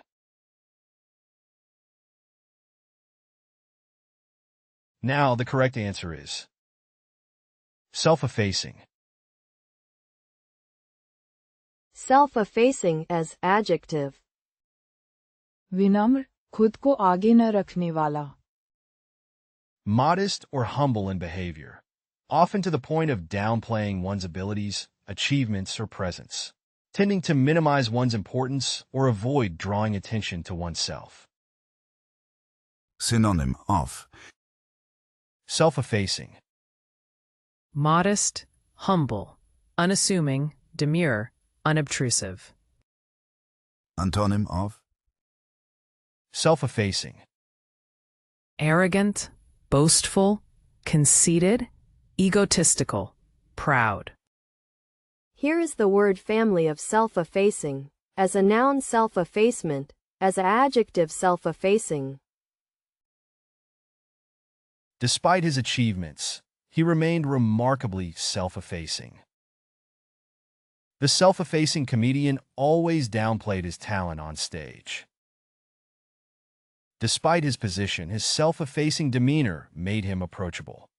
Now, the correct answer is self-effacing. Self-effacing as adjective. विनम्र, खुद को आगे न रखने वाला. Modest or humble in behavior, often to the point of downplaying one's abilities, achievements, or presence, tending to minimize one's importance or avoid drawing attention to oneself. Synonym of Self-effacing. Modest, humble, unassuming, demure, unobtrusive. Antonym of Self-effacing. Arrogant, boastful, conceited, egotistical, proud. Here is the word family of self-effacing. As a noun, self-effacement. As an adjective, self-effacing. Despite his achievements, he remained remarkably self-effacing. The self-effacing comedian always downplayed his talent on stage. Despite his position, his self-effacing demeanor made him approachable.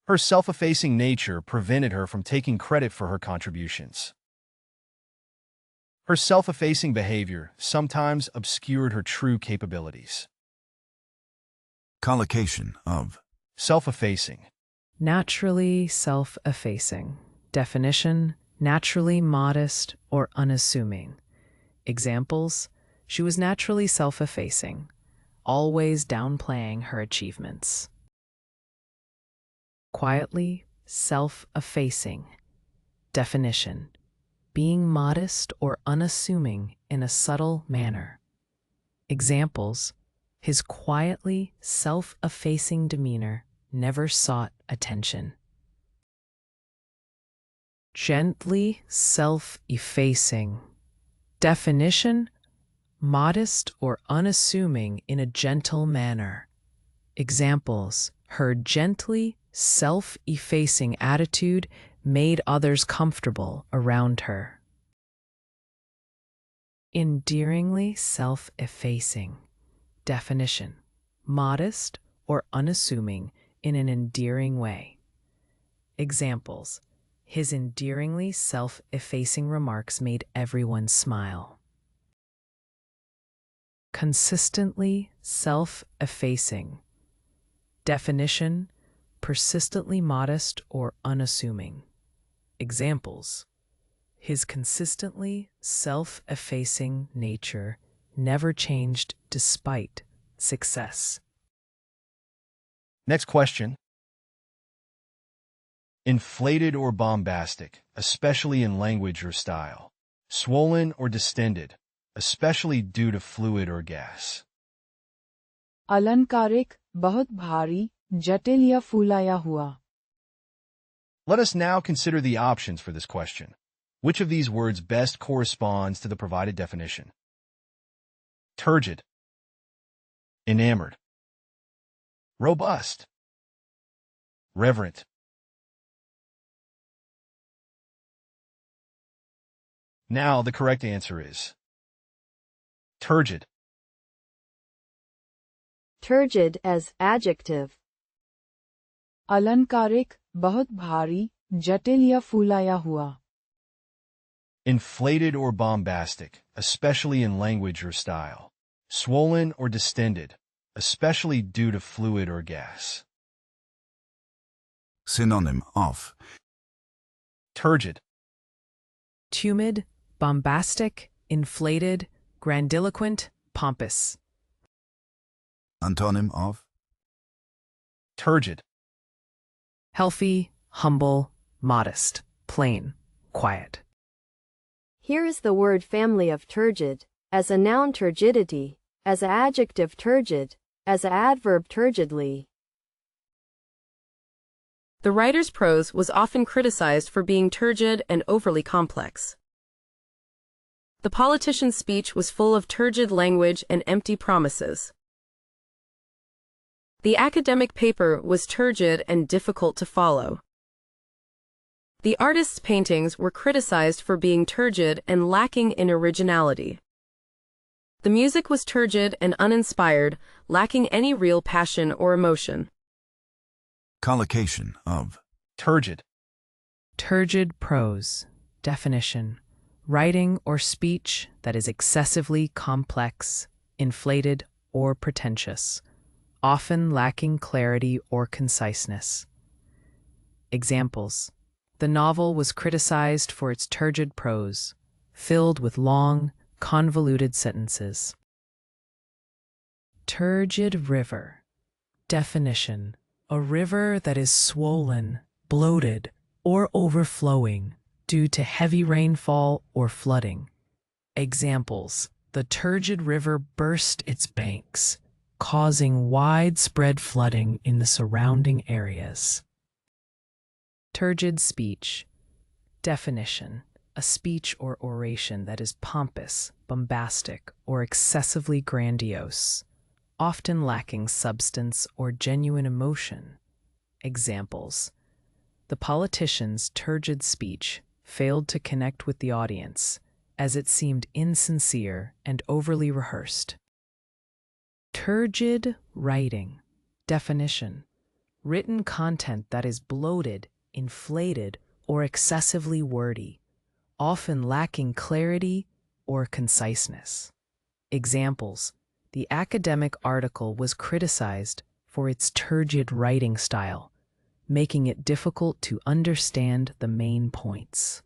Her self-effacing nature prevented her from taking credit for her contributions. Her self-effacing behavior sometimes obscured her true capabilities. collocation of Self-effacing. Naturally self-effacing. Definition: naturally modest or unassuming. Examples: she was naturally self-effacing, always downplaying her achievements. Quietly self-effacing. Definition: being modest or unassuming in a subtle manner. Examples: his quietly self-effacing demeanor never sought attention. Gently self-effacing. Definition: modest or unassuming in a gentle manner. Examples: her gently self-effacing attitude made others comfortable around her. Endearingly self-effacing. Definition: modest or unassuming in an endearing way. Examples: his endearingly self-effacing remarks made everyone smile. Consistently self-effacing. Definition: persistently modest or unassuming. Examples: his consistently self-effacing nature never changed despite success. Next question. Inflated or bombastic, especially in language or style. Swollen or distended, especially due to fluid or gas. अलंकारिक, बहुत भारी, जटिल या फूलाया हुआ. Let us now consider the options for this question. Which of these words best corresponds to the provided definition? Turgid, enamored, robust, reverent. Now, the correct answer is turgid. Turgid as adjective. अलंकारिक, बहुत भारी, जटिल या फूलाया हुआ. Inflated or bombastic, especially in language or style. Swollen or distended, especially due to fluid or gas. synonym of Turgid. Tumid, bombastic, inflated, grandiloquent, pompous. antonym of Turgid. Healthy, humble, modest, plain, quiet. Here is the word family of turgid. As a noun, turgidity. As an adjective, turgid. As an adverb, turgidly. The writer's prose was often criticized for being turgid and overly complex. The politician's speech was full of turgid language and empty promises. The academic paper was turgid and difficult to follow. The artist's paintings were criticized for being turgid and lacking in originality. The music was turgid and uninspired, lacking any real passion or emotion. Collocation of Turgid. Turgid prose. Definition: writing or speech that is excessively complex, inflated, or pretentious, often lacking clarity or conciseness. Examples: the novel was criticized for its turgid prose, filled with long, convoluted sentences. Turgid river. Definition: a river that is swollen, bloated, or overflowing due to heavy rainfall or flooding. Examples: the turgid river burst its banks, causing widespread flooding in the surrounding areas. Turgid speech. Definition: a speech or oration that is pompous, bombastic, or excessively grandiose, often lacking substance or genuine emotion. Examples: the politician's turgid speech failed to connect with the audience, as it seemed insincere and overly rehearsed. Turgid writing. Definition: written content that is bloated, inflated, or excessively wordy, often lacking clarity or conciseness. Examples: the academic article was criticized for its turgid writing style, making it difficult to understand the main points.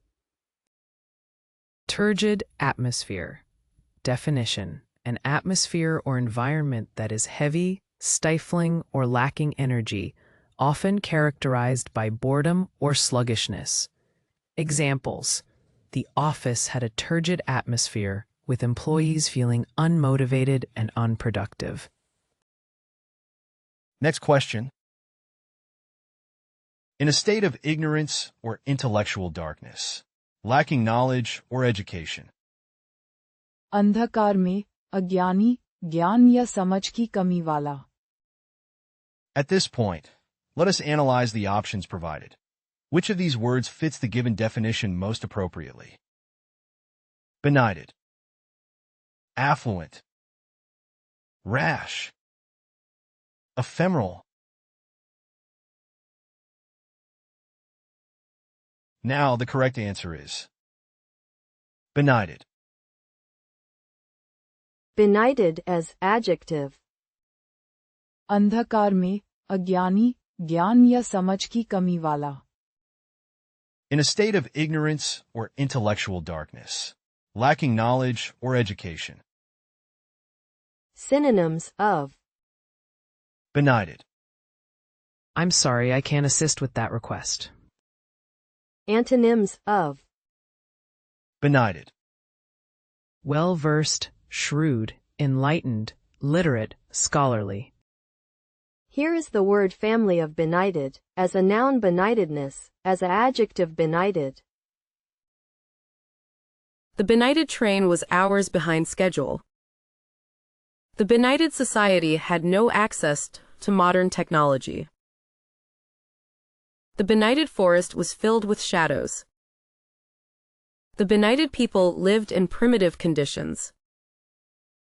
Turgid atmosphere. Definition: an atmosphere or environment that is heavy, stifling, or lacking energy, often characterized by boredom or sluggishness. Examples: the office had a turgid atmosphere, with employees feeling unmotivated and unproductive. Next question. In a state of ignorance or intellectual darkness, lacking knowledge or education. अंधकार में अज्ञानी ज्ञान या समझ की कमी वाला. At this point, let us analyze the options provided. Which of these words fits the given definition most appropriately? Benighted, affluent, rash, ephemeral. Now the correct answer is benighted. Benighted as adjective. अंधकार में अज्ञानी ज्ञान या समझ की कमी वाला. In a state of ignorance or intellectual darkness, lacking knowledge or education. Synonyms of Benighted, I'm sorry, I can't assist with that request. antonyms of benighted, Well-versed, shrewd, enlightened, literate, scholarly. Here is the word family of benighted, as a noun benightedness, as an adjective benighted. The benighted train was hours behind schedule. The benighted society had no access to modern technology. The benighted forest was filled with shadows. The benighted people lived in primitive conditions.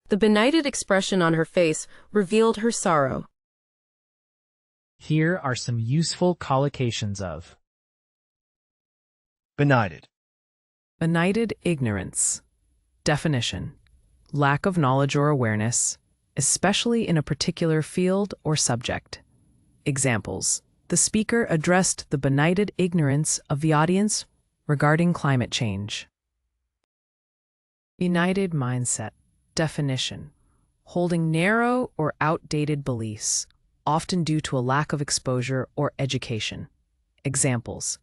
The benighted expression on her face revealed her sorrow. Here are some useful collocations of benighted, Benighted ignorance. Definition: lack of knowledge or awareness, especially in a particular field or subject. Examples: the speaker addressed the benighted ignorance of the audience regarding climate change. Benighted mindset. Definition: holding narrow or outdated beliefs, often due to a lack of exposure or education. Examples: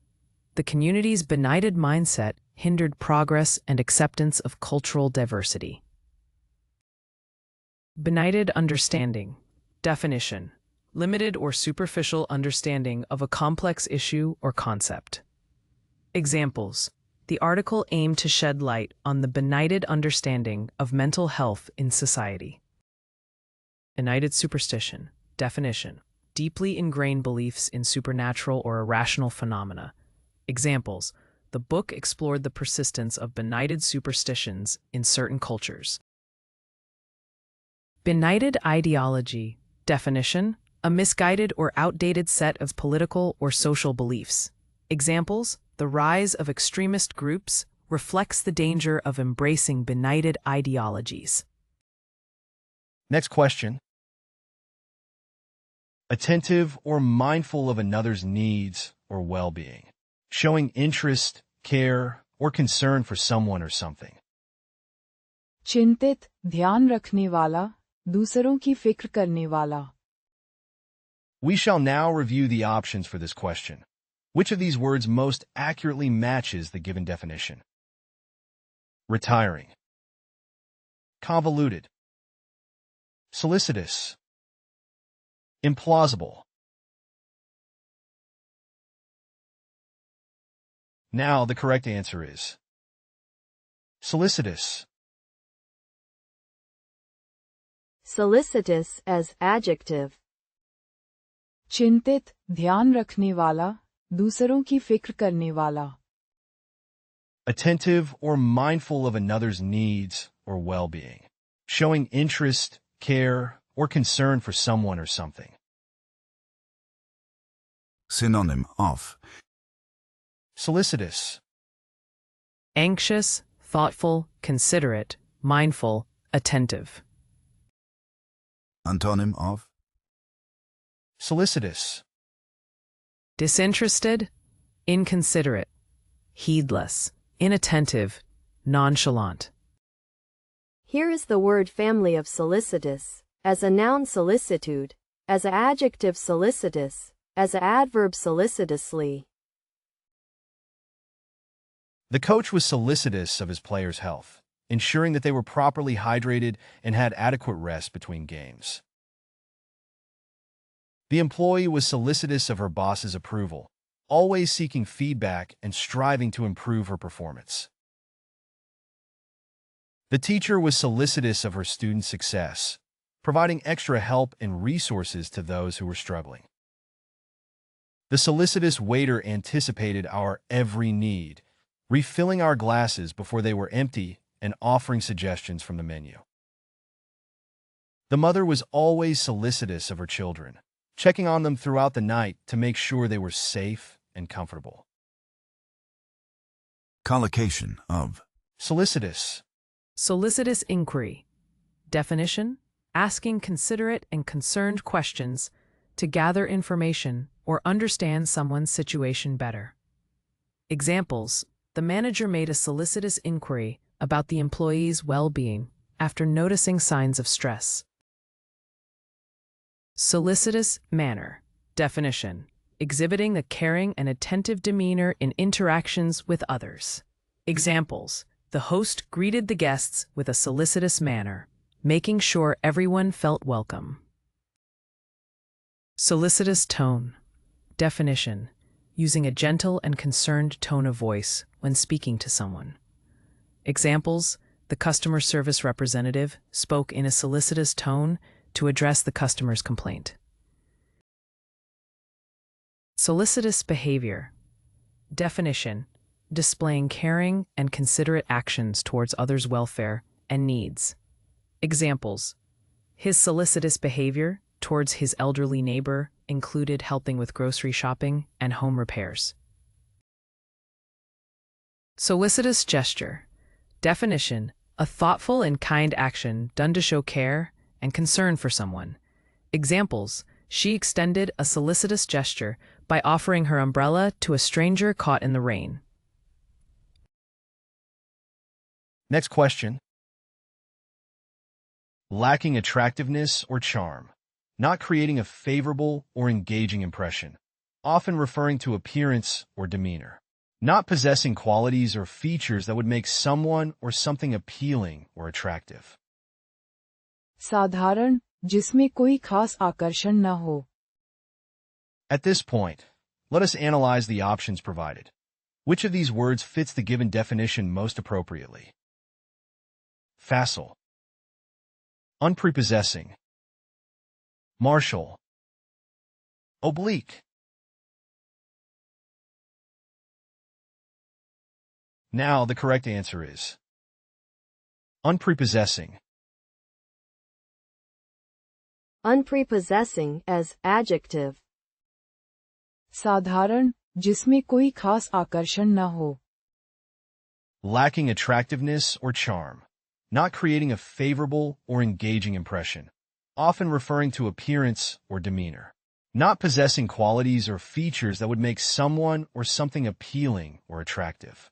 the community's benighted mindset hindered progress and acceptance of cultural diversity. Benighted understanding. Definition: limited or superficial understanding of a complex issue or concept. Examples. The article aimed to shed light on the benighted understanding of mental health in society. Benighted superstition. Definition. Deeply ingrained beliefs in supernatural or irrational phenomena. Examples. The book explored the persistence of benighted superstitions in certain cultures. Benighted ideology. Definition. A misguided or outdated set of political or social beliefs. Examples. The rise of extremist groups reflects the danger of embracing benighted ideologies. Next question. Attentive or mindful of another's needs or well-being. Showing interest, care, or concern for someone or something. चिंतित, ध्यान रखने वाला, दूसरों की फिक्र करने वाला. We shall now review the options for this question. Which of these words most accurately matches the given definition? Retiring. Convoluted. Solicitous. Implausible. Now the correct answer is solicitous. Solicitous as adjective. चिंतित, ध्यान रखने वाला, दूसरों की फिक्र करने वाला. Attentive or mindful of another's needs or well-being. Showing interest, care, or concern for someone or something. Synonym of. Solicitous. Anxious, thoughtful, considerate, mindful, attentive. Antonym of. Solicitous. Disinterested, inconsiderate, heedless, inattentive, nonchalant. Here is the word family of solicitous, as a noun solicitude, as an adjective solicitous, as an adverb solicitously. The coach was solicitous of his players' health, ensuring that they were properly hydrated and had adequate rest between games. The employee was solicitous of her boss's approval, always seeking feedback and striving to improve her performance. The teacher was solicitous of her students' success, providing extra help and resources to those who were struggling. The solicitous waiter anticipated our every need, refilling our glasses before they were empty and offering suggestions from the menu. The mother was always solicitous of her children, checking on them throughout the night to make sure they were safe and comfortable. Collocation of. Solicitous. Solicitous inquiry. Definition: asking considerate and concerned questions to gather information or understand someone's situation better. Examples: the manager made a solicitous inquiry about the employee's well-being after noticing signs of stress. Solicitous manner. Definition: exhibiting the caring and attentive demeanor in interactions with others. Examples: the host greeted the guests with a solicitous manner, making sure everyone felt welcome. Solicitous tone. Definition: using a gentle and concerned tone of voice when speaking to someone. Examples: the customer service representative spoke in a solicitous tone to address the customer's complaint. Solicitous behavior. Definition: displaying caring and considerate actions towards others' welfare and needs. Examples: his solicitous behavior towards his elderly neighbor included helping with grocery shopping and home repairs. Solicitous gesture. Definition: a thoughtful and kind action done to show care and concern for someone. Examples: she extended a solicitous gesture by offering her umbrella to a stranger caught in the rain. Next question. Lacking attractiveness or charm. Not creating a favorable or engaging impression, often referring to appearance or demeanor. Not possessing qualities or features that would make someone or something appealing or attractive. साधारण, जिसमें कोई खास आकर्षण न हो. At this point, let us analyze the options provided. Which of these words fits the given definition most appropriately? Facile, unprepossessing, martial, oblique. Now the correct answer is unprepossessing. Unprepossessing as adjective. साधारण, जिसमें कोई खास आकर्षण न हो. Lacking attractiveness or charm, not creating a favorable or engaging impression, often referring to appearance or demeanor. Not possessing qualities or features that would make someone or something appealing or attractive.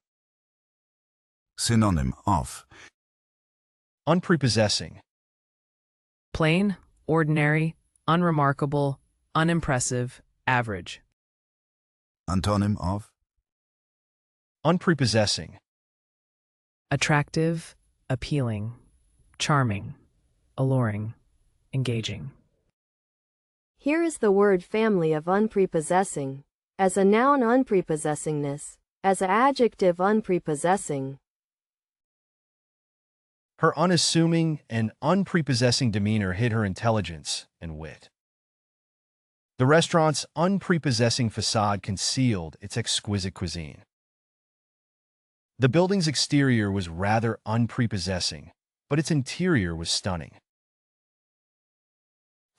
Synonym of Unprepossessing. Plain, ordinary, unremarkable, unimpressive, average. Antonym of Unprepossessing. Attractive, appealing, charming, alluring, engaging. Here is the word family of unprepossessing. As a noun, unprepossessingness. As an adjective, unprepossessing. Her unassuming and unprepossessing demeanor hid her intelligence and wit. The restaurant's unprepossessing facade concealed its exquisite cuisine. The building's exterior was rather unprepossessing, but its interior was stunning.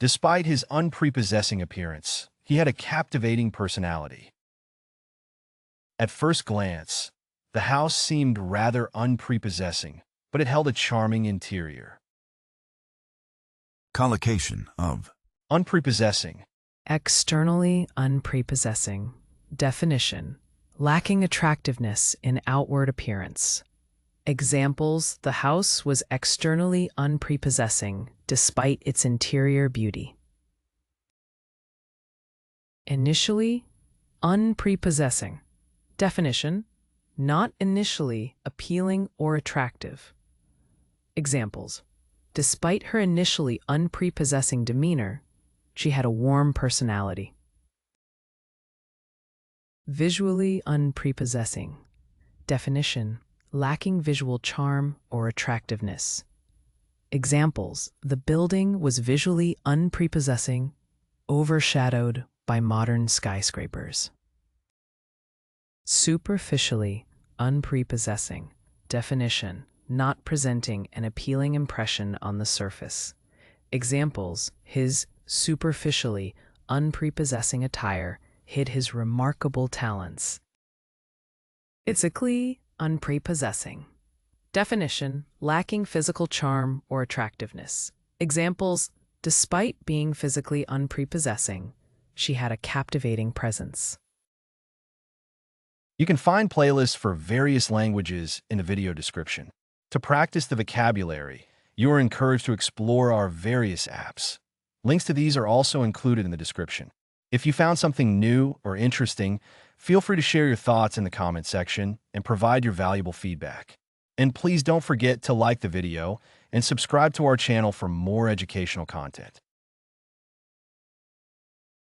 Despite his unprepossessing appearance, he had a captivating personality. At first glance, the house seemed rather unprepossessing, but it held a charming interior. collocation of Unprepossessing. Externally unprepossessing. Definition: lacking attractiveness in outward appearance. Examples: the house was externally unprepossessing despite its interior beauty. Initially unprepossessing. Definition: not initially appealing or attractive. Examples: despite her initially unprepossessing demeanor, she had a warm personality. Visually unprepossessing. Definition: lacking visual charm or attractiveness. Examples: the building was visually unprepossessing, overshadowed by modern skyscrapers. Superficially unprepossessing. Definition: not presenting an appealing impression on the surface. Examples: his superficially unprepossessing attire hid his remarkable talents. Physically unprepossessing. Definition: lacking physical charm or attractiveness. Examples: despite being physically unprepossessing, she had a captivating presence. You can find playlists for various languages in the video description. To practice the vocabulary, you are encouraged to explore our various apps. Links to these are also included in the description. If you found something new or interesting, feel free to share your thoughts in the comment section and provide your valuable feedback. And please don't forget to like the video and subscribe to our channel for more educational content.